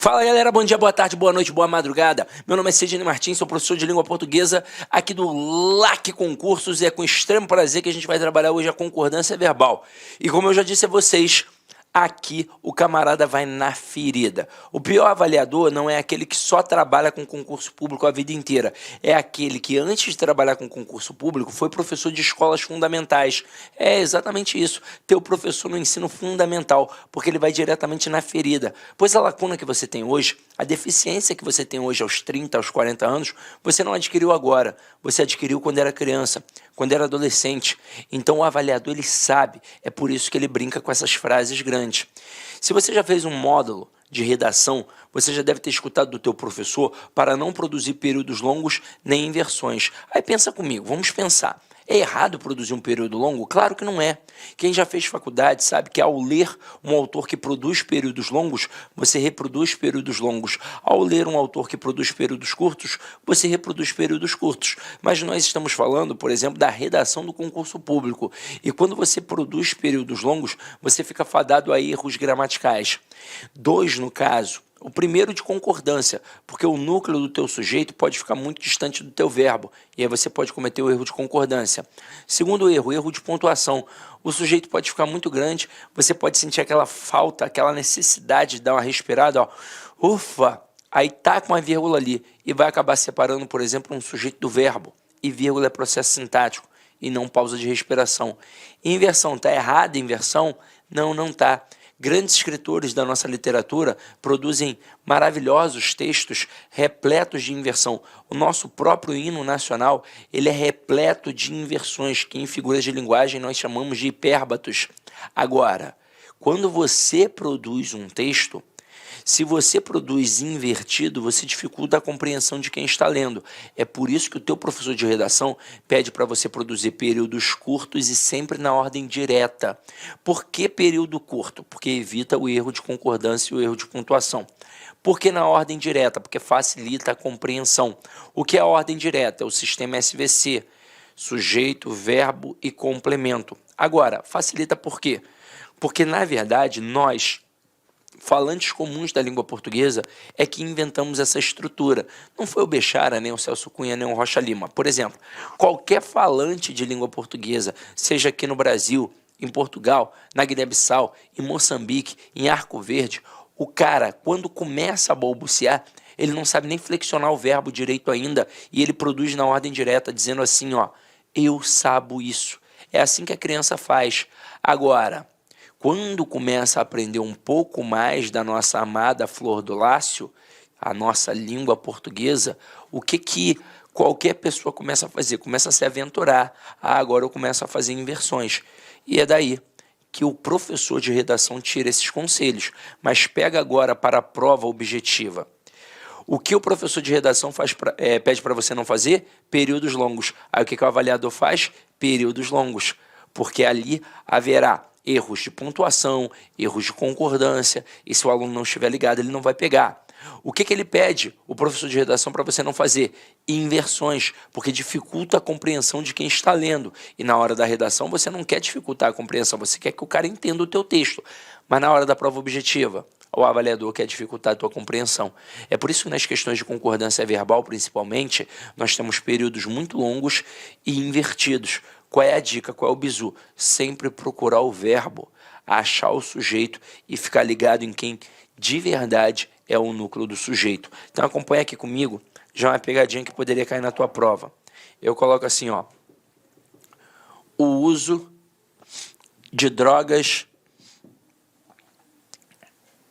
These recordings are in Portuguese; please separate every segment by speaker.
Speaker 1: Fala galera, bom dia, boa tarde, boa noite, boa madrugada. Meu nome é Sidney Martins, sou professor de língua portuguesa aqui do LAC Concursos e é com extremo prazer que a gente vai trabalhar hoje a concordância verbal. E como eu já disse a vocês, aqui o camarada vai na ferida. O pior avaliador não é aquele que só trabalha com concurso público a vida inteira. É aquele que antes de trabalhar com concurso público foi professor de escolas fundamentais. É exatamente isso, ter o professor no ensino fundamental, porque ele vai diretamente na ferida. Pois a lacuna que você tem hoje, a deficiência que você tem hoje aos 30, aos 40 anos, você não adquiriu agora, você adquiriu quando era criança, quando era adolescente. Então o avaliador ele sabe, é por isso que ele brinca com essas frases grandes. Se você já fez um módulo de redação, você já deve ter escutado do teu professor para não produzir períodos longos nem inversões. Aí pensa comigo, vamos pensar. É errado produzir um período longo? Claro que não é. Quem já fez faculdade sabe que ao ler um autor que produz períodos longos, você reproduz períodos longos. Ao ler um autor que produz períodos curtos, você reproduz períodos curtos. Mas nós estamos falando, por exemplo, da redação do concurso público. E quando você produz períodos longos, você fica fadado a erros gramaticais. Dois, no caso. O primeiro de concordância, porque o núcleo do teu sujeito pode ficar muito distante do teu verbo, e aí você pode cometer o erro de concordância. Segundo erro, erro de pontuação. O sujeito pode ficar muito grande, você pode sentir aquela falta, aquela necessidade de dar uma respirada, ó. Ufa! Aí tá com uma vírgula ali, e vai acabar separando, por exemplo, um sujeito do verbo, e vírgula é processo sintático, e não pausa de respiração. Inversão, tá errada a inversão? Não, não tá. Grandes escritores da nossa literatura produzem maravilhosos textos repletos de inversão. O nosso próprio hino nacional, ele é repleto de inversões, que em figuras de linguagem nós chamamos de hipérbatos. Agora, quando você produz um texto, se você produz invertido, você dificulta a compreensão de quem está lendo. É por isso que o teu professor de redação pede para você produzir períodos curtos e sempre na ordem direta. Por que período curto? Porque evita o erro de concordância e o erro de pontuação. Por que na ordem direta? Porque facilita a compreensão. O que é a ordem direta? É o sistema SVC, sujeito, verbo e complemento. Agora, facilita por quê? Porque, na verdade, nós, falantes comuns da língua portuguesa, é que inventamos essa estrutura. Não foi o Bechara, nem o Celso Cunha, nem o Rocha Lima. Por exemplo, qualquer falante de língua portuguesa, seja aqui no Brasil, em Portugal, na Guiné-Bissau, em Moçambique, em Arco Verde, o cara, quando começa a balbuciar, ele não sabe nem flexionar o verbo direito ainda, e ele produz na ordem direta, dizendo assim, ó, eu sabo isso. É assim que a criança faz. Agora, quando começa a aprender um pouco mais da nossa amada Flor do Lácio, a nossa língua portuguesa, o que qualquer pessoa começa a fazer? Começa a se aventurar. Ah, agora eu começo a fazer inversões. E é daí que o professor de redação tira esses conselhos, mas pega agora para a prova objetiva. O que o professor de redação pede para você não fazer? Períodos longos. Aí o que o avaliador faz? Períodos longos. Porque ali haverá erros de pontuação, erros de concordância, e se o aluno não estiver ligado, ele não vai pegar. O que ele pede, o professor de redação, para você não fazer? Inversões, porque dificulta a compreensão de quem está lendo. E na hora da redação, você não quer dificultar a compreensão, você quer que o cara entenda o teu texto. Mas na hora da prova objetiva, o avaliador quer dificultar a tua compreensão. É por isso que nas questões de concordância verbal, principalmente, nós temos períodos muito longos e invertidos. Qual é a dica? Qual é o bizu? Sempre procurar o verbo, achar o sujeito e ficar ligado em quem de verdade é o núcleo do sujeito. Então acompanha aqui comigo, já uma pegadinha que poderia cair na tua prova. Eu coloco assim, ó, o uso de drogas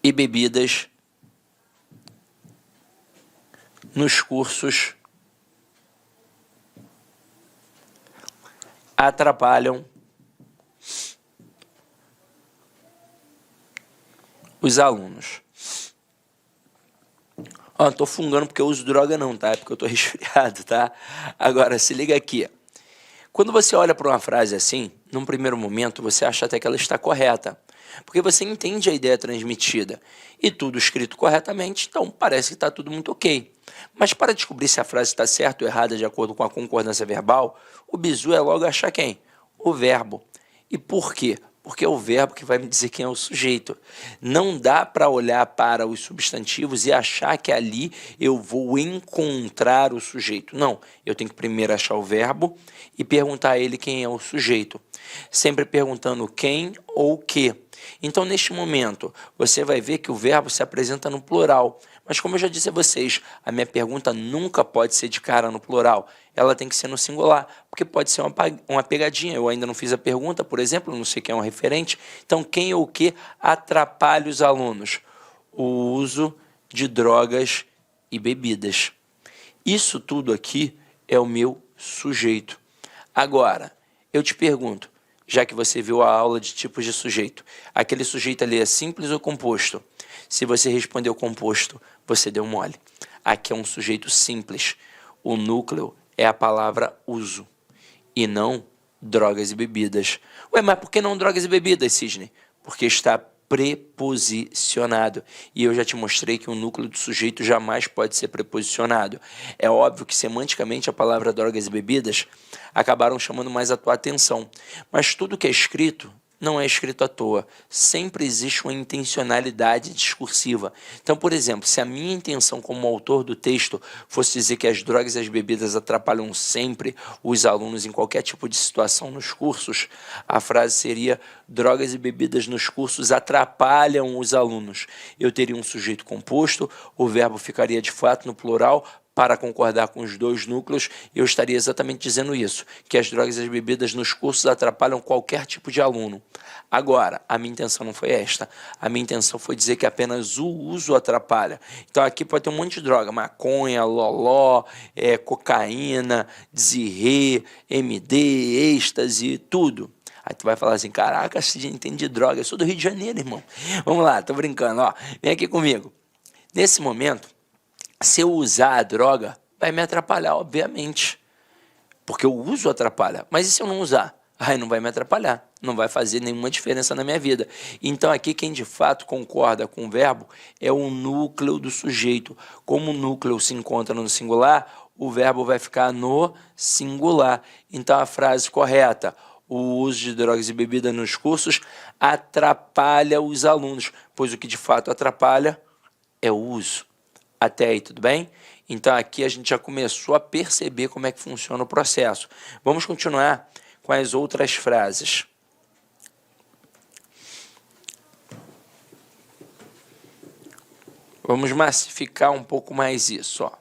Speaker 1: e bebidas nos cursos atrapalham os alunos. Ó, não tô fungando porque eu uso droga não, tá? É porque eu tô resfriado, tá? Agora, se liga aqui. Quando você olha para uma frase assim, num primeiro momento, você acha até que ela está correta, porque você entende a ideia transmitida e tudo escrito corretamente, então parece que está tudo muito ok. Mas para descobrir se a frase está certa ou errada de acordo com a concordância verbal, o bizu é logo achar quem? O verbo. E por quê? porque é o verbo que vai me dizer quem é o sujeito. Não dá para olhar para os substantivos e achar que ali eu vou encontrar o sujeito. Não, eu tenho que primeiro achar o verbo e perguntar a ele quem é o sujeito. Sempre perguntando quem ou o que. Então, neste momento, você vai ver que o verbo se apresenta no plural. Mas, como eu já disse a vocês, a minha pergunta nunca pode ser de cara no plural. Ela tem que ser no singular, porque pode ser uma pegadinha. Eu ainda não fiz a pergunta, por exemplo, não sei quem é um referente. Então, quem ou o que atrapalha os alunos? O uso de drogas e bebidas. Isso tudo aqui é o meu sujeito. Agora, eu te pergunto, já que você viu a aula de tipos de sujeito, aquele sujeito ali é simples ou composto? Se você respondeu composto, você deu mole. Aqui é um sujeito simples. O núcleo é a palavra uso e não drogas e bebidas. Ué, mas por que não drogas e bebidas, Sidney? Porque está preposicionado. E eu já te mostrei que o núcleo do sujeito jamais pode ser preposicionado. É óbvio que semanticamente a palavra drogas e bebidas acabaram chamando mais a tua atenção. Mas tudo que é escrito não é escrito à toa. Sempre existe uma intencionalidade discursiva. Então, por exemplo, se a minha intenção como autor do texto fosse dizer que as drogas e as bebidas atrapalham sempre os alunos em qualquer tipo de situação nos cursos, a frase seria: drogas e bebidas nos cursos atrapalham os alunos. Eu teria um sujeito composto, o verbo ficaria de fato no plural. Para concordar com os dois núcleos, eu estaria exatamente dizendo isso, que as drogas e as bebidas nos cursos atrapalham qualquer tipo de aluno. Agora, a minha intenção não foi esta. A minha intenção foi dizer que apenas o uso atrapalha. Então aqui pode ter um monte de droga, maconha, loló, cocaína, zirê, MD, êxtase, tudo. Aí tu vai falar assim: caraca, você entende de droga, eu sou do Rio de Janeiro, irmão. Vamos lá, tô brincando, ó. Vem aqui comigo. Nesse momento, se eu usar a droga, vai me atrapalhar, obviamente. Porque o uso atrapalha. Mas e se eu não usar? Aí não vai me atrapalhar. Não vai fazer nenhuma diferença na minha vida. Então aqui quem de fato concorda com o verbo é o núcleo do sujeito. Como o núcleo se encontra no singular, o verbo vai ficar no singular. Então a frase correta: o uso de drogas e bebidas nos cursos atrapalha os alunos. Pois o que de fato atrapalha é o uso. Até aí, tudo bem? Então, aqui a gente já começou a perceber como é que funciona o processo. Vamos continuar com as outras frases. Vamos massificar um pouco mais isso, ó.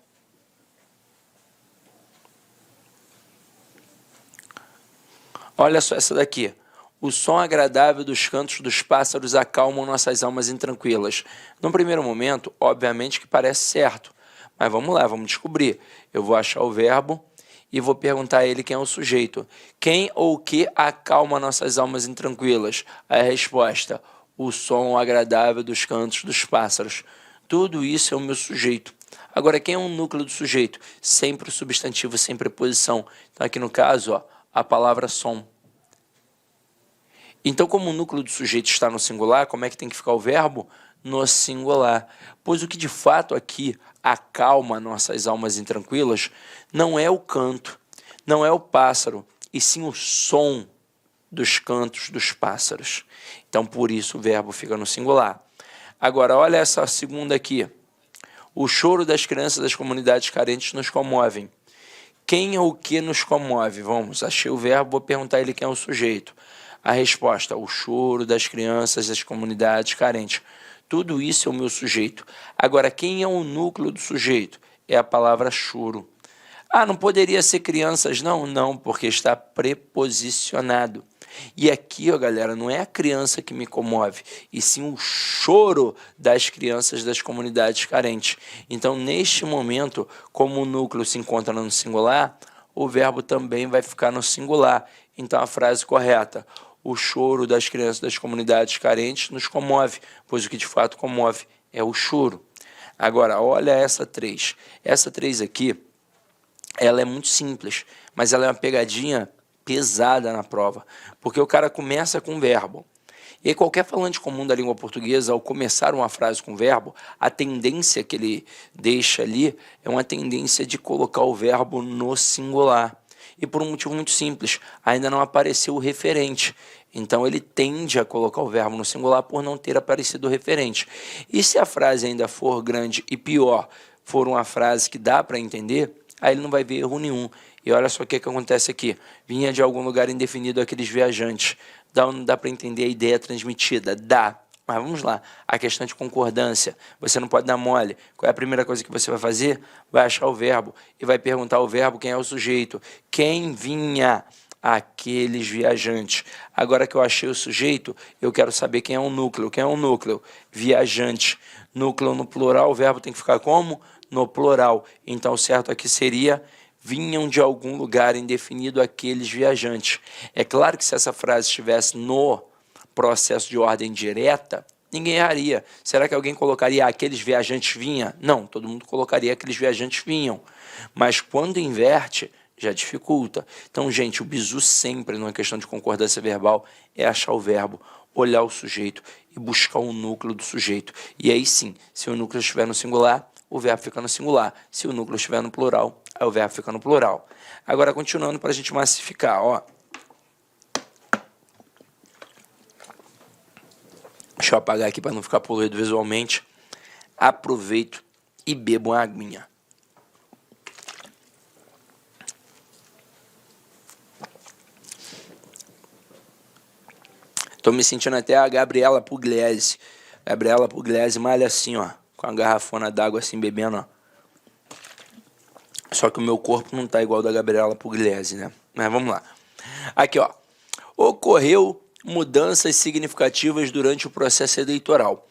Speaker 1: Olha só essa daqui. O som agradável dos cantos dos pássaros acalmam nossas almas intranquilas. No primeiro momento, obviamente que parece certo. Mas vamos lá, vamos descobrir. Eu vou achar o verbo e vou perguntar a ele quem é o sujeito. Quem ou o que acalma nossas almas intranquilas? A resposta: o som agradável dos cantos dos pássaros. Tudo isso é o meu sujeito. Agora, quem é o núcleo do sujeito? Sempre o substantivo sem preposição. Então, aqui no caso, ó, a palavra som. Então, como o núcleo do sujeito está no singular, como é que tem que ficar o verbo? No singular. Pois o que de fato aqui acalma nossas almas intranquilas não é o canto, não é o pássaro, e sim o som dos cantos dos pássaros. Então, por isso o verbo fica no singular. Agora, olha essa segunda aqui. O choro das crianças das comunidades carentes nos comovem. Quem ou o que nos comove? Vamos, achei o verbo, vou perguntar a ele quem é o sujeito. A resposta: o choro das crianças das comunidades carentes. Tudo isso é o meu sujeito. Agora, quem é o núcleo do sujeito? É a palavra choro. Ah, não poderia ser crianças? Não, não, porque está preposicionado. E aqui, ó, galera, não é a criança que me comove, e sim o choro das crianças das comunidades carentes. Então, neste momento, como o núcleo se encontra no singular, o verbo também vai ficar no singular. Então, a frase correta: o choro das crianças das comunidades carentes nos comove, pois o que de fato comove é o choro. Agora, olha essa 3. Essa 3 aqui, ela é muito simples, mas ela é uma pegadinha pesada na prova, porque o cara começa com verbo. E aí, qualquer falante comum da língua portuguesa, ao começar uma frase com verbo, a tendência que ele deixa ali é uma tendência de colocar o verbo no singular. E por um motivo muito simples, ainda não apareceu o referente. Então ele tende a colocar o verbo no singular por não ter aparecido o referente. E se a frase ainda for grande e pior, for uma frase que dá para entender, aí ele não vai ver erro nenhum. E olha só o que acontece aqui. Vinha de algum lugar indefinido aqueles viajantes. Não dá para entender a ideia transmitida? Dá. Mas vamos lá, a questão de concordância, você não pode dar mole. Qual é a primeira coisa que você vai fazer? Vai achar o verbo e vai perguntar ao verbo quem é o sujeito. Quem vinha? Aqueles viajantes. Agora que eu achei o sujeito, eu quero saber quem é o núcleo. Quem é o núcleo? Viajante. Núcleo no plural, o verbo tem que ficar como? No plural. Então o certo aqui seria: vinham de algum lugar indefinido aqueles viajantes. É claro que se essa frase estivesse no processo de ordem direta, ninguém erraria. Será que alguém colocaria aqueles viajantes vinham? Não, todo mundo colocaria aqueles viajantes vinham. Mas quando inverte, já dificulta. Então, gente, o bizu sempre, numa questão de concordância verbal, é achar o verbo, olhar o sujeito e buscar o núcleo do sujeito. E aí sim, se o núcleo estiver no singular, o verbo fica no singular. Se o núcleo estiver no plural, aí o verbo fica no plural. Agora, continuando para a gente massificar, ó. Deixa eu apagar aqui para não ficar poluído visualmente. Aproveito e bebo uma aguinha. Estou me sentindo até a Gabriela Pugliese. Gabriela Pugliese malha assim, ó, com a garrafona d'água assim, bebendo, ó. Só que o meu corpo não tá igual ao da Gabriela Pugliese, né? Mas vamos lá. Aqui, ó. Ocorreu mudanças significativas durante o processo eleitoral.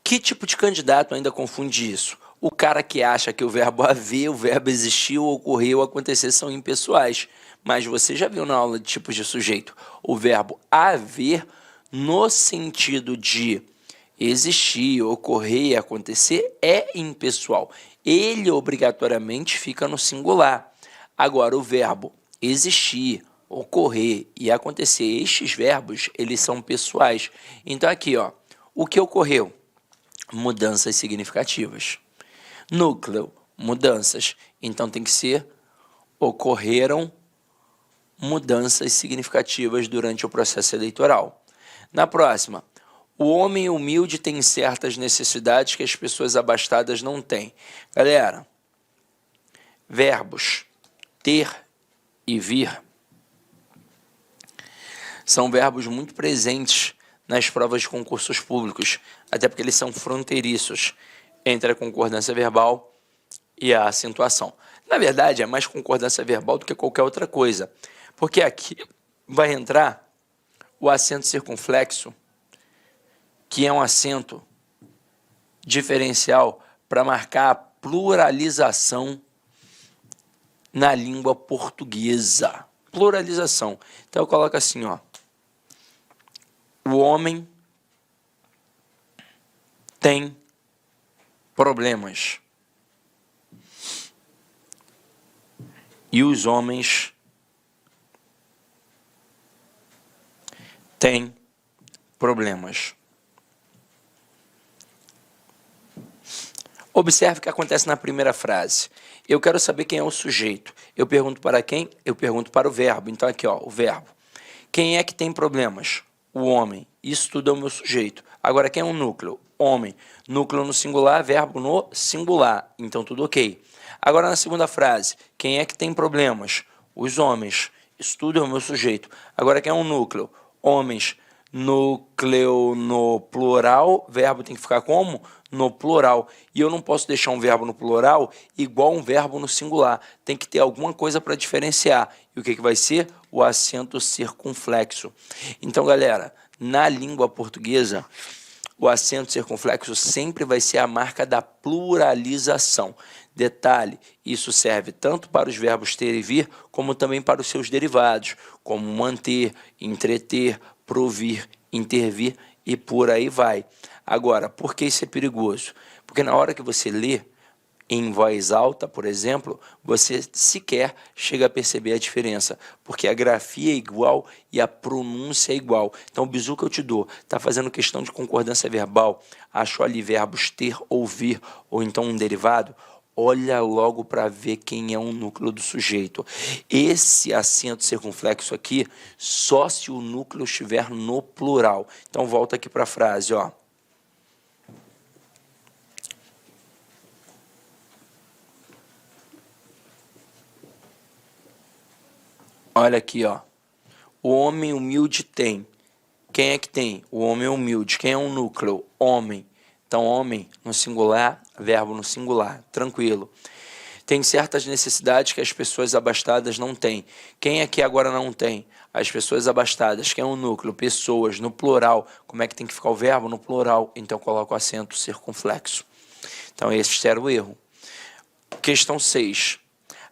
Speaker 1: Que tipo de candidato ainda confunde isso? O cara que acha que o verbo haver, o verbo existir, ocorrer ou acontecer são impessoais. Mas você já viu na aula de tipos de sujeito o verbo haver no sentido de existir, ocorrer e acontecer é impessoal. Ele obrigatoriamente fica no singular. Agora, o verbo existir, ocorrer e acontecer, estes verbos, eles são pessoais. Então aqui, ó, o que ocorreu? Mudanças significativas. Núcleo, mudanças. Então tem que ser ocorreram mudanças significativas durante o processo eleitoral. Na próxima, o homem humilde tem certas necessidades que as pessoas abastadas não têm. Galera, verbos ter e vir são verbos muito presentes nas provas de concursos públicos, até porque eles são fronteiriços entre a concordância verbal e a acentuação. Na verdade, é mais concordância verbal do que qualquer outra coisa, porque aqui vai entrar o acento circunflexo, que é um acento diferencial para marcar a pluralização na língua portuguesa. Pluralização. Então eu coloco assim, ó. O homem tem problemas. E os homens têm problemas. Observe o que acontece na primeira frase. Eu quero saber quem é o sujeito. Eu pergunto para quem? Eu pergunto para o verbo. Então aqui, ó, o verbo. Quem é que tem problemas? O homem. Isso tudo é o meu sujeito. Agora, quem é o núcleo? Homem. Núcleo no singular, verbo no singular. Então, tudo ok. Agora, na segunda frase. Quem é que tem problemas? Os homens. Isso tudo é o meu sujeito. Agora, quem é o núcleo? Homens. Núcleo no plural. Verbo tem que ficar como? No plural. E eu não posso deixar um verbo no plural igual um verbo no singular. Tem que ter alguma coisa para diferenciar. E o que vai ser? O acento circunflexo. Então, galera, na língua portuguesa, o acento circunflexo sempre vai ser a marca da pluralização. Detalhe, isso serve tanto para os verbos ter e vir, como também para os seus derivados, como manter, entreter, provir, intervir e por aí vai. Agora, por que isso é perigoso? Porque na hora que você lê em voz alta, por exemplo, você sequer chega a perceber a diferença, porque a grafia é igual e a pronúncia é igual. Então, o bizu que eu te dou, está fazendo questão de concordância verbal, achou ali verbos ter ou vir, ou então um derivado, olha logo para ver quem é o núcleo do sujeito. Esse acento circunflexo aqui, só se o núcleo estiver no plural. Então, volta aqui para a frase, ó. Olha aqui, ó. O homem humilde tem. Quem é que tem? O homem humilde. Quem é o núcleo? Homem. Então, homem no singular, verbo no singular. Tranquilo. Tem certas necessidades que as pessoas abastadas não têm. Quem aqui agora não tem? As pessoas abastadas. Quem é o núcleo? Pessoas. No plural. Como é que tem que ficar o verbo? No plural. Então, coloco o acento circunflexo. Então, esse era o erro. Questão 6.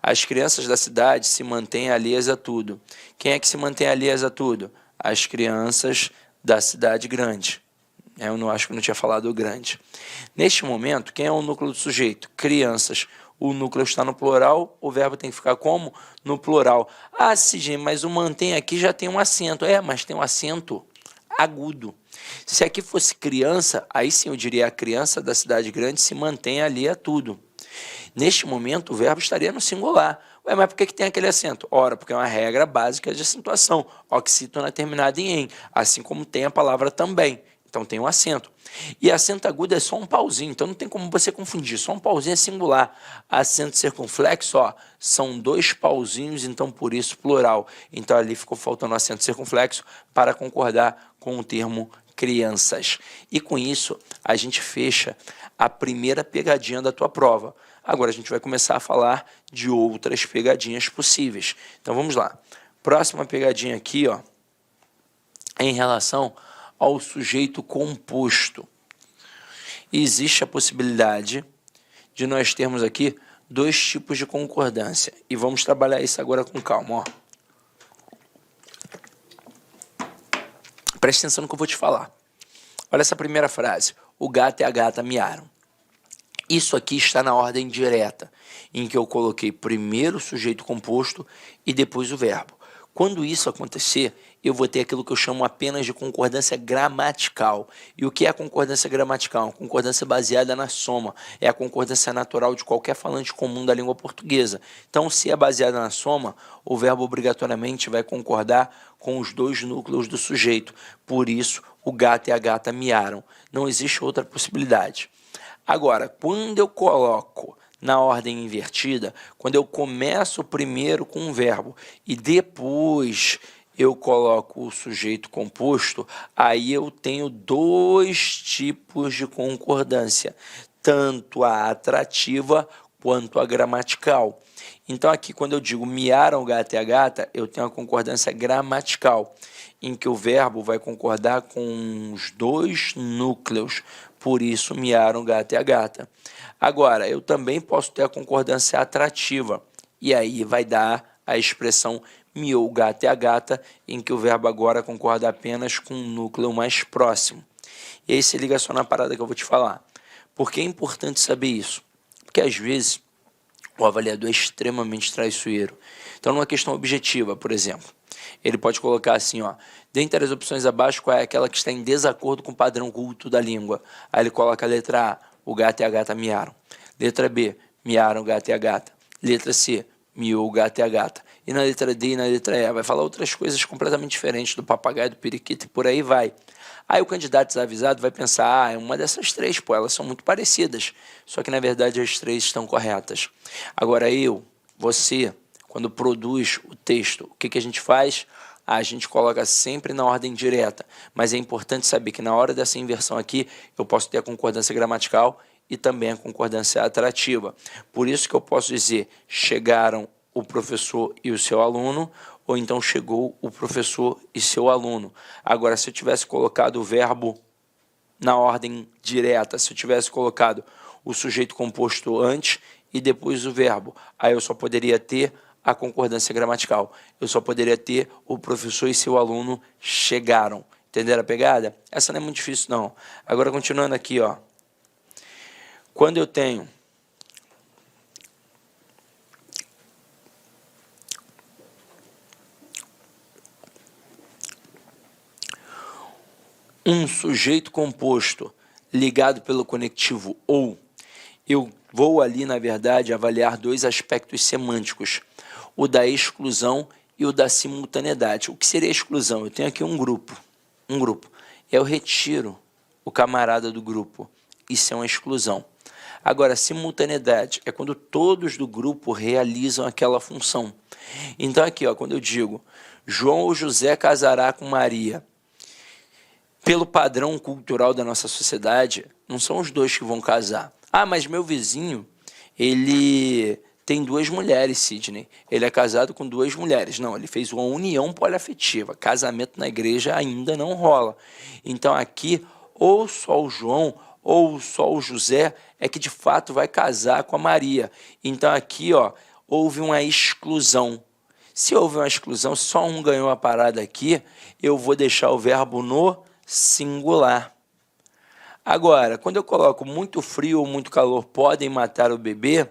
Speaker 1: As crianças da cidade se mantêm alheias a tudo. Quem é que se mantém alheias a tudo? As crianças da cidade grande. Eu não acho que não tinha falado o grande. Neste momento, quem é o núcleo do sujeito? Crianças. O núcleo está no plural, o verbo tem que ficar como? No plural. Ah, Sidney, mas o mantém aqui já tem um acento. Mas tem um acento agudo. Se aqui fosse criança, aí sim eu diria a criança da cidade grande se mantém ali a tudo. Neste momento, o verbo estaria no singular. Mas por que tem aquele acento? Ora, porque é uma regra básica de acentuação. Oxítona terminada em "em", assim como tem a palavra também. Então, tem um acento. E acento agudo é só um pauzinho, então não tem como você confundir. Só um pauzinho é singular. Acento circunflexo, ó, são 2 pauzinhos, então por isso plural. Então, ali ficou faltando acento circunflexo para concordar com o termo crianças. E com isso, a gente fecha a primeira pegadinha da tua prova. Agora a gente vai começar a falar de outras pegadinhas possíveis. Então vamos lá. Próxima pegadinha aqui, ó, é em relação ao sujeito composto. Existe a possibilidade de nós termos aqui 2 tipos de concordância. E vamos trabalhar isso agora com calma, ó. Presta atenção no que eu vou te falar. Olha essa primeira frase. O gato e a gata miaram. Isso aqui está na ordem direta, em que eu coloquei primeiro o sujeito composto e depois o verbo. Quando isso acontecer, eu vou ter aquilo que eu chamo apenas de concordância gramatical. E o que é a concordância gramatical? Uma concordância baseada na soma. É a concordância natural de qualquer falante comum da língua portuguesa. Então, se é baseada na soma, o verbo obrigatoriamente vai concordar com os 2 núcleos do sujeito. Por isso, o gato e a gata miaram. Não existe outra possibilidade. Agora, quando eu coloco na ordem invertida, quando eu começo primeiro com um verbo e depois eu coloco o sujeito composto, aí eu tenho 2 tipos de concordância, tanto a atrativa quanto a gramatical. Então aqui quando eu digo miaram o gato e a gata, eu tenho a concordância gramatical, em que o verbo vai concordar com os 2 núcleos, por isso miaram o gato e a gata. Agora, eu também posso ter a concordância atrativa, e aí vai dar a expressão miou o gato e a gata, em que o verbo agora concorda apenas com o núcleo mais próximo. E aí se liga só na parada que eu vou te falar. Por que é importante saber isso? Porque às vezes o avaliador é extremamente traiçoeiro. Então, numa questão objetiva, por exemplo, ele pode colocar assim, ó, dentre as opções abaixo, qual é aquela que está em desacordo com o padrão culto da língua? Aí ele coloca a letra A, o gato e a gata miaram. Letra B, miaram o gato e a gata. Letra C, miou o gato e a gata. E na letra D e na letra E, vai falar outras coisas completamente diferentes do papagaio, do periquito e por aí vai. Aí o candidato desavisado vai pensar, é uma dessas 3, pô, elas são muito parecidas. Só que na verdade as 3 estão corretas. Agora você, quando produz o texto, o que a gente faz? A gente coloca sempre na ordem direta, mas é importante saber que na hora dessa inversão aqui, eu posso ter a concordância gramatical e também a concordância atrativa. Por isso que eu posso dizer, chegaram o professor e o seu aluno, ou então chegou o professor e seu aluno. Agora, se eu tivesse colocado o verbo na ordem direta, se eu tivesse colocado o sujeito composto antes e depois o verbo, aí eu só poderia ter a concordância gramatical. Eu só poderia ter o professor e seu aluno chegaram. Entenderam a pegada? Essa não é muito difícil, não. Agora, continuando aqui, ó. Quando eu tenho um sujeito composto ligado pelo conectivo ou, eu vou ali, na verdade, avaliar dois aspectos semânticos, o da exclusão e o da simultaneidade. O que seria exclusão? Eu tenho aqui um grupo. Eu retiro o camarada do grupo. Isso é uma exclusão. Agora, simultaneidade é quando todos do grupo realizam aquela função. Então, aqui, ó, quando eu digo João ou José casará com Maria, pelo padrão cultural da nossa sociedade, não são os dois que vão casar. Ah, mas meu vizinho, ele tem duas mulheres, Sidney. Ele é casado com duas mulheres. Não, ele fez uma união poliafetiva. Casamento na igreja ainda não rola. Então, aqui, ou só o João ou só o José é que de fato vai casar com a Maria. Então, aqui, ó, houve uma exclusão. Se houve uma exclusão, só um ganhou a parada aqui, eu vou deixar o verbo no singular. Agora, quando eu coloco muito frio ou muito calor podem matar o bebê,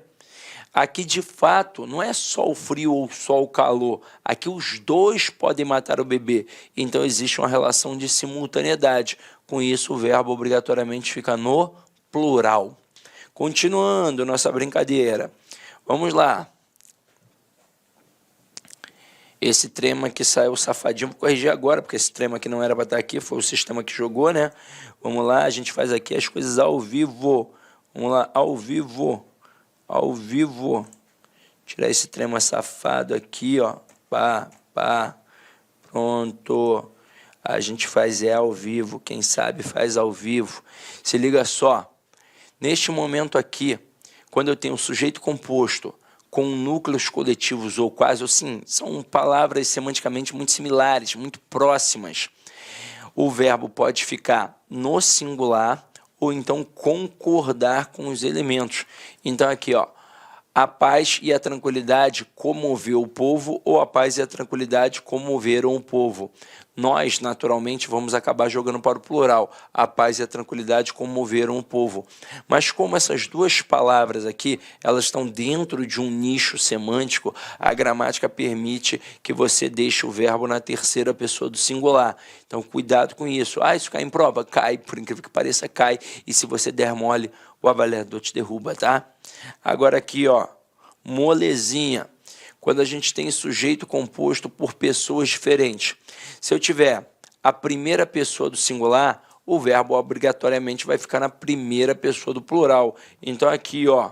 Speaker 1: aqui de fato não é só o frio ou só o calor, aqui os dois podem matar o bebê. Então existe uma relação de simultaneidade. Com isso o verbo obrigatoriamente fica no plural. Continuando nossa brincadeira, vamos lá. Esse trema aqui saiu safadinho, vou corrigir agora, porque esse trema aqui não era para estar aqui, foi o sistema que jogou, né? Vamos lá, a gente faz aqui as coisas ao vivo. Vamos lá, ao vivo. Tirar esse trema safado aqui, ó. Pá. Pronto. A gente faz ao vivo, quem sabe faz ao vivo. Se liga só. Neste momento aqui, quando eu tenho um sujeito composto com núcleos coletivos ou quase assim, são palavras semanticamente muito similares, muito próximas. O verbo pode ficar no singular ou então concordar com os elementos. Então aqui, ó, a paz e a tranquilidade comoveu o povo ou a paz e a tranquilidade comoveram o povo. Nós, naturalmente, vamos acabar jogando para o plural. A paz e a tranquilidade comoveram o povo. Mas como essas duas palavras aqui, elas estão dentro de um nicho semântico, a gramática permite que você deixe o verbo na terceira pessoa do singular. Então, cuidado com isso. Ah, isso cai em prova? Cai, por incrível que pareça, cai. E se você der mole, o avaliador te derruba, tá? Agora aqui, ó, molezinha. Quando a gente tem sujeito composto por pessoas diferentes. Se eu tiver a primeira pessoa do singular, o verbo obrigatoriamente vai ficar na primeira pessoa do plural. Então aqui, ó,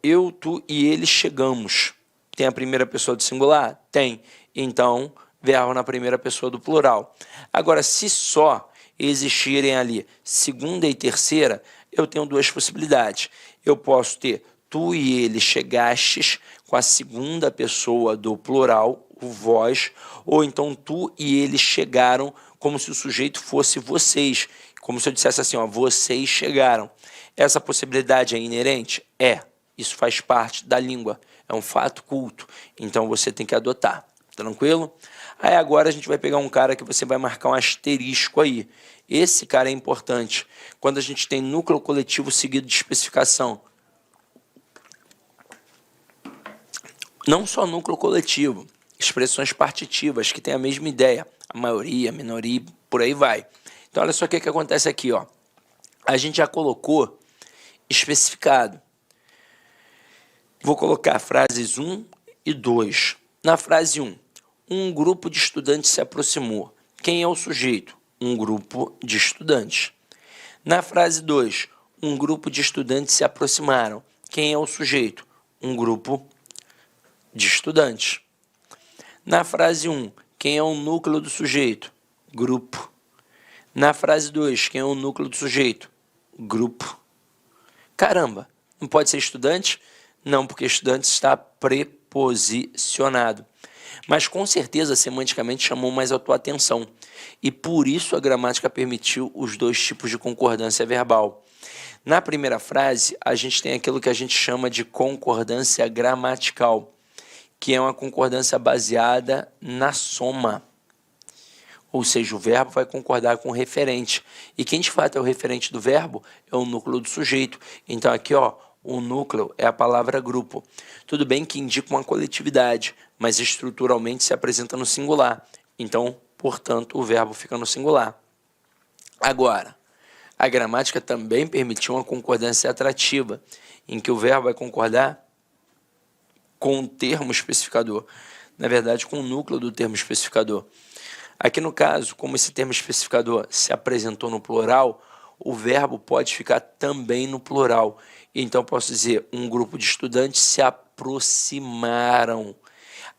Speaker 1: eu, tu e ele chegamos. Tem a primeira pessoa do singular? Tem. Então, verbo na primeira pessoa do plural. Agora, se só existirem ali segunda e terceira, eu tenho duas possibilidades. Eu posso ter tu e ele chegastes com a segunda pessoa do plural, o vós, ou então tu e eles chegaram como se o sujeito fosse vocês, como se eu dissesse assim, ó, vocês chegaram. Essa possibilidade é inerente? É. Isso faz parte da língua, é um fato culto, então você tem que adotar, tranquilo? Aí agora a gente vai pegar um cara que você vai marcar um asterisco aí. Esse cara é importante. Quando a gente tem núcleo coletivo seguido de especificação. Não só núcleo coletivo, expressões partitivas que têm a mesma ideia. A maioria, a minoria, por aí vai. Então, olha só o que acontece aqui, ó. A gente já colocou especificado. Vou colocar frases 1 e 2. Na frase 1, um grupo de estudantes se aproximou. Quem é o sujeito? Um grupo de estudantes. Na frase 2, um grupo de estudantes se aproximaram. Quem é o sujeito? Um grupo de estudantes. Na frase 1, quem é o núcleo do sujeito? Grupo. Na frase 2, quem é o núcleo do sujeito? Grupo. Caramba, não pode ser estudante? Não, porque estudante está preposicionado. Mas com certeza, semanticamente, chamou mais a tua atenção. E por isso a gramática permitiu os dois tipos de concordância verbal. Na primeira frase, a gente tem aquilo que a gente chama de concordância gramatical, que é uma concordância baseada na soma. Ou seja, o verbo vai concordar com o referente. E quem de fato é o referente do verbo é o núcleo do sujeito. Então aqui, ó, o núcleo é a palavra grupo. Tudo bem que indica uma coletividade, mas estruturalmente se apresenta no singular. Então, portanto, o verbo fica no singular. Agora, A gramática também permitiu uma concordância atrativa, em que o verbo vai concordar com o termo especificador, na verdade, com o núcleo do termo especificador. Aqui no caso, como esse termo especificador se apresentou no plural, o verbo pode ficar também no plural. Então, posso dizer, um grupo de estudantes se aproximaram.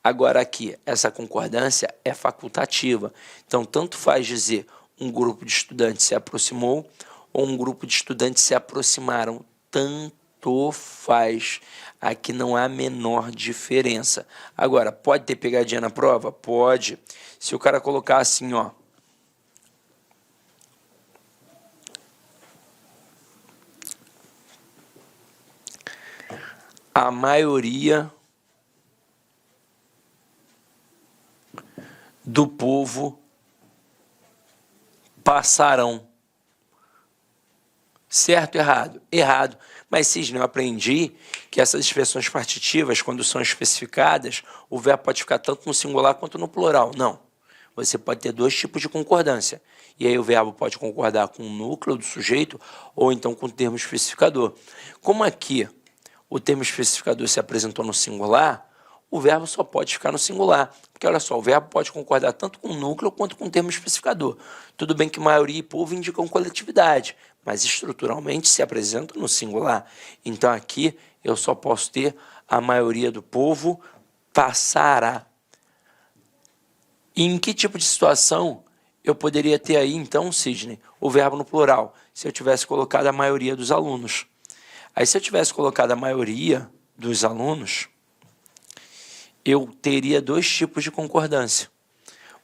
Speaker 1: Agora aqui, essa concordância é facultativa. Então, tanto faz dizer um grupo de estudantes se aproximou ou um grupo de estudantes se aproximaram. Tanto faz. Aqui não há a menor diferença. Agora, pode ter pegadinha na prova? Pode. Se o cara colocar assim, ó. A maioria do povo passarão. Certo ou errado? Errado. Mas, Cisne, eu aprendi que essas expressões partitivas, quando são especificadas, o verbo pode ficar tanto no singular quanto no plural. Não. Você pode ter dois tipos de concordância. E aí o verbo pode concordar com o núcleo do sujeito ou então com o termo especificador. Como aqui o termo especificador se apresentou no singular, o verbo só pode ficar no singular. Porque, olha só, o verbo pode concordar tanto com o núcleo quanto com o termo especificador. Tudo bem que maioria e povo indicam coletividade, mas estruturalmente se apresenta no singular. Então, aqui, eu só posso ter a maioria do povo passará. E em que tipo de situação eu poderia ter aí, então, Cisne, o verbo no plural? Se eu tivesse colocado a maioria dos alunos. Aí, se eu tivesse colocado a maioria dos alunos, eu teria dois tipos de concordância.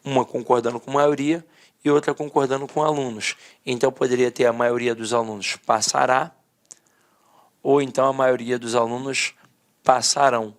Speaker 1: Uma concordando com maioria e outra concordando com alunos. Então, eu poderia ter a maioria dos alunos passará, ou então a maioria dos alunos passarão.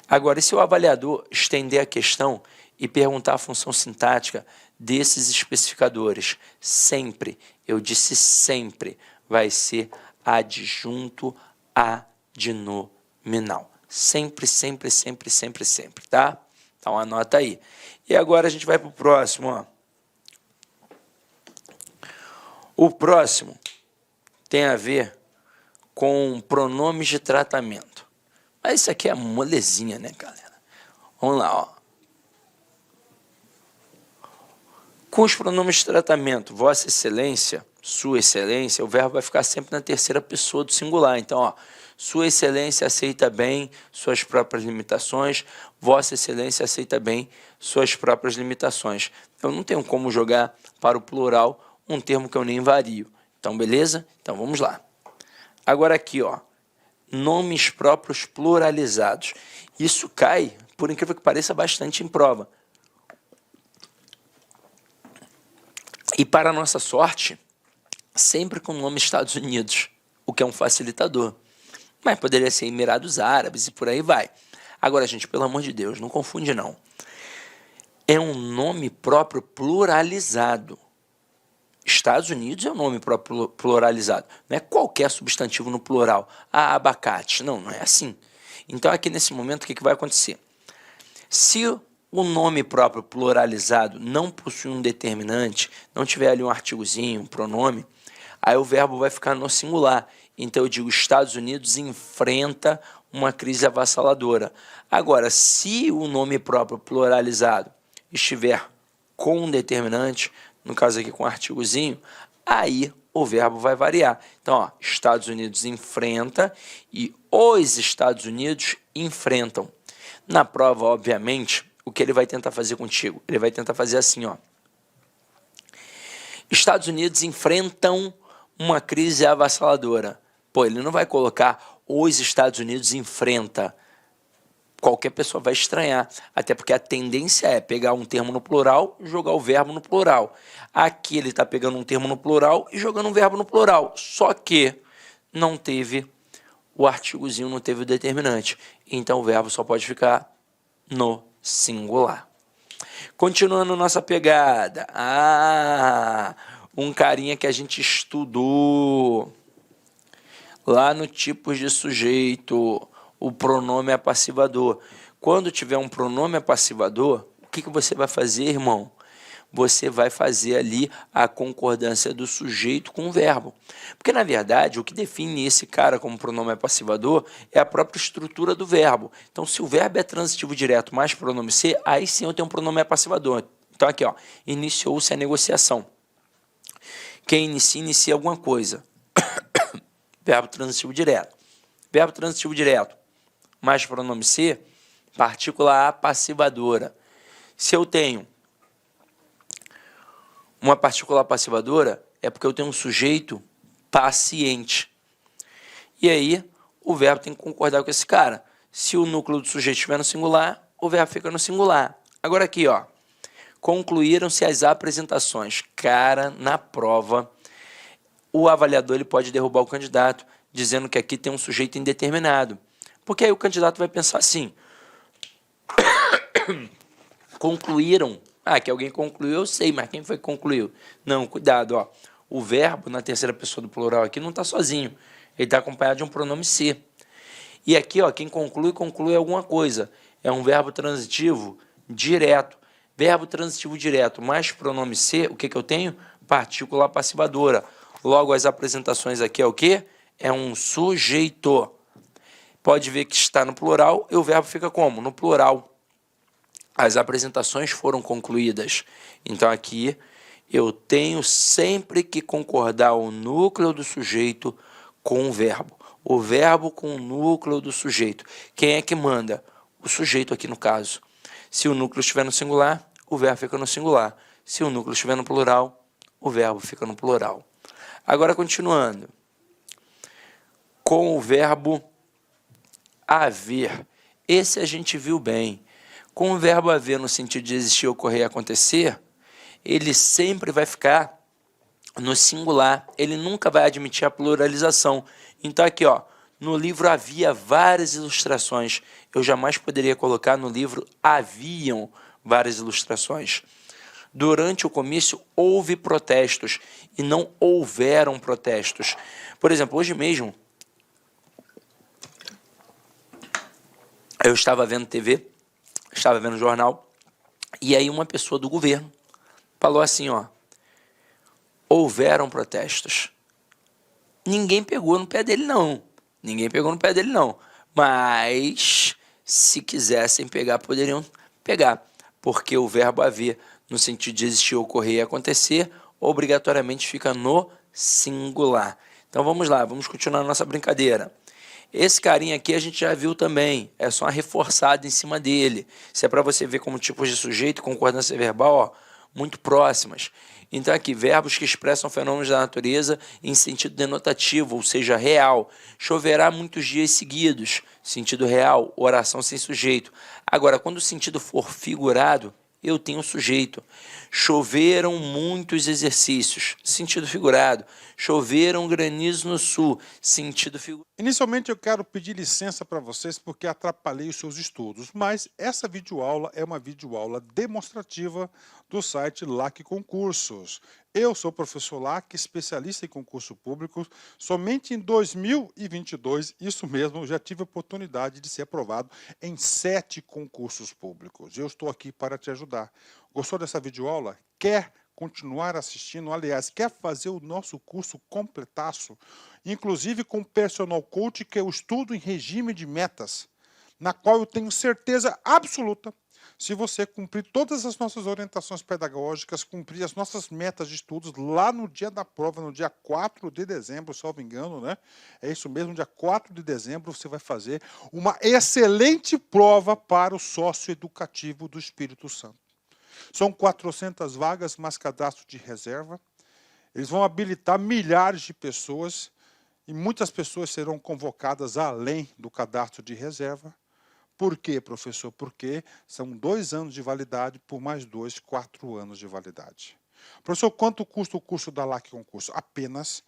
Speaker 1: Agora, e se o avaliador estender a questão e perguntar a função sintática desses especificadores? Sempre, eu disse sempre, vai ser adjunto adnominal. Sempre, sempre, sempre, sempre, sempre, tá? Então, anota aí. E agora a gente vai para o próximo, ó. O próximo tem a ver com pronomes de tratamento. Mas isso aqui é molezinha, né, galera? Vamos lá, ó. Com os pronomes de tratamento, Vossa Excelência, Sua Excelência, o verbo vai ficar sempre na terceira pessoa do singular. Então, ó, Sua Excelência aceita bem suas próprias limitações, Vossa Excelência aceita bem suas próprias limitações. Eu não tenho como jogar para o plural um termo que eu nem vario. Então, beleza? Então, vamos lá. Agora aqui, ó, nomes próprios pluralizados. Isso cai, por incrível que pareça, bastante em prova. E para a nossa sorte, sempre com o nome Estados Unidos, o que é um facilitador. Mas poderia ser Emirados Árabes e por aí vai. Agora, gente, pelo amor de Deus, não confunde não. É um nome próprio pluralizado. Estados Unidos é um nome próprio pluralizado. Não é qualquer substantivo no plural. Ah, abacate. Não, não é assim. Então, aqui nesse momento, o que vai acontecer? Se o nome próprio pluralizado não possui um determinante, não tiver ali um artigozinho, um pronome, aí o verbo vai ficar no singular. Então, eu digo, Estados Unidos enfrenta uma crise avassaladora. Agora, se o nome próprio pluralizado estiver com um determinante, no caso aqui com um artigozinho, aí o verbo vai variar. Então, ó, Estados Unidos enfrenta e os Estados Unidos enfrentam. Na prova, obviamente, o que ele vai tentar fazer contigo? Ele vai tentar fazer assim, ó. Estados Unidos enfrentam uma crise avassaladora. Pô, ele não vai colocar os Estados Unidos enfrenta. Qualquer pessoa vai estranhar, até porque a tendência é pegar um termo no plural e jogar o verbo no plural. Aqui ele está pegando um termo no plural e jogando um verbo no plural, só que não teve o artigozinho, não teve o determinante. Então o verbo só pode ficar no singular. Continuando nossa pegada. Um carinha que a gente estudou lá no tipos de sujeito, o pronome apassivador. Quando tiver um pronome apassivador, o que você vai fazer, irmão? você vai fazer ali a concordância do sujeito com o verbo. Porque, na verdade, o que define esse cara como pronome passivador é a própria estrutura do verbo. Então, se o verbo é transitivo direto mais pronome ser, aí sim eu tenho um pronome passivador. Então, aqui, ó, iniciou-se a negociação. Quem inicia alguma coisa. Verbo transitivo direto. Verbo transitivo direto mais pronome ser, partícula A passivadora. Se eu tenho uma partícula passivadora, é porque eu tenho um sujeito paciente. E aí, o verbo tem que concordar com esse cara. Se o núcleo do sujeito estiver no singular, o verbo fica no singular. Agora aqui, ó. Concluíram-se as apresentações. Cara, na prova, o avaliador ele pode derrubar o candidato, dizendo que aqui tem um sujeito indeterminado. Porque aí o candidato vai pensar assim, concluíram. Ah, que alguém concluiu, eu sei, mas quem foi que concluiu? Não, cuidado, ó. O verbo na terceira pessoa do plural aqui não está sozinho. Ele está acompanhado de um pronome ser. E aqui, ó, quem conclui alguma coisa. É um verbo transitivo direto. Verbo transitivo direto mais pronome ser, o que eu tenho? Partícula passivadora. Logo, as apresentações aqui é o quê? É um sujeito. Pode ver que está no plural e o verbo fica como? No plural. As apresentações foram concluídas. Então, aqui, eu tenho sempre que concordar o núcleo do sujeito com o verbo com o núcleo do sujeito. Quem é que manda? O sujeito aqui no caso. Se o núcleo estiver no singular, o verbo fica no singular. Se o núcleo estiver no plural, o verbo fica no plural. Agora, continuando. Com o verbo haver. Esse a gente viu bem. Com o verbo haver no sentido de existir, ocorrer e acontecer, ele sempre vai ficar no singular. Ele nunca vai admitir a pluralização. Então aqui, ó, no livro havia várias ilustrações. Eu jamais poderia colocar no livro haviam várias ilustrações. Durante o comício houve protestos e não houveram protestos. Por exemplo, hoje mesmo eu estava vendo TV, estava vendo jornal, e aí uma pessoa do governo falou assim, ó, houveram protestos. Ninguém pegou no pé dele, não. Ninguém pegou no pé dele, não. Mas, se quisessem pegar, poderiam pegar. Porque o verbo haver, no sentido de existir, ocorrer e acontecer, obrigatoriamente fica no singular. Então, vamos lá, vamos continuar a nossa brincadeira. Esse carinha aqui a gente já viu também, é só uma reforçada em cima dele. Isso é para você ver como tipos de sujeito e concordância verbal, ó, muito próximas. Então aqui, verbos que expressam fenômenos da natureza em sentido denotativo, ou seja, real. Choverá muitos dias seguidos, sentido real, oração sem sujeito. Agora, quando o sentido for figurado, eu tenho sujeito. Choveram muitos exercícios, sentido figurado. Choveram granizos no sul, sentido figurado.
Speaker 2: Inicialmente eu quero pedir licença para vocês porque atrapalhei os seus estudos, mas essa videoaula é uma videoaula demonstrativa do site LAC Concursos. Eu sou o professor LAC, especialista em concurso público. Somente em 2022, isso mesmo, eu já tive a oportunidade de ser aprovado em 7 concursos públicos. Eu estou aqui para te ajudar. Gostou dessa videoaula? Quer continuar assistindo? Aliás, quer fazer o nosso curso completaço? Inclusive com Personal Coach, que eu estudo em regime de metas, na qual eu tenho certeza absoluta, se você cumprir todas as nossas orientações pedagógicas, cumprir as nossas metas de estudos, lá no dia da prova, no dia 4 de dezembro, salvo engano, né? É isso mesmo, dia 4 de dezembro, você vai fazer uma excelente prova para o sócio educativo do Espírito Santo. São 400 vagas, mas cadastro de reserva. Eles vão habilitar milhares de pessoas e muitas pessoas serão convocadas além do cadastro de reserva. Por quê, professor? Porque são 2 anos de validade por mais 2, 4 anos de validade. Professor, quanto custa o curso da LAC Concurso? Apenas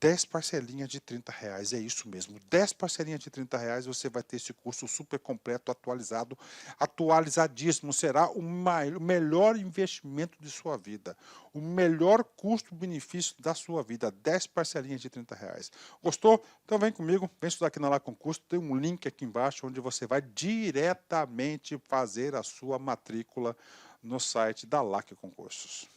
Speaker 2: 10 parcelinhas de R$30, é isso mesmo, 10 parcelinhas de R$30, você vai ter esse curso super completo, atualizado, atualizadíssimo, será o melhor investimento de sua vida, o melhor custo-benefício da sua vida, 10 parcelinhas de R$30. Gostou? Então vem comigo, vem estudar aqui na LAC Concurso, tem um link aqui embaixo onde você vai diretamente fazer a sua matrícula no site da LAC Concursos.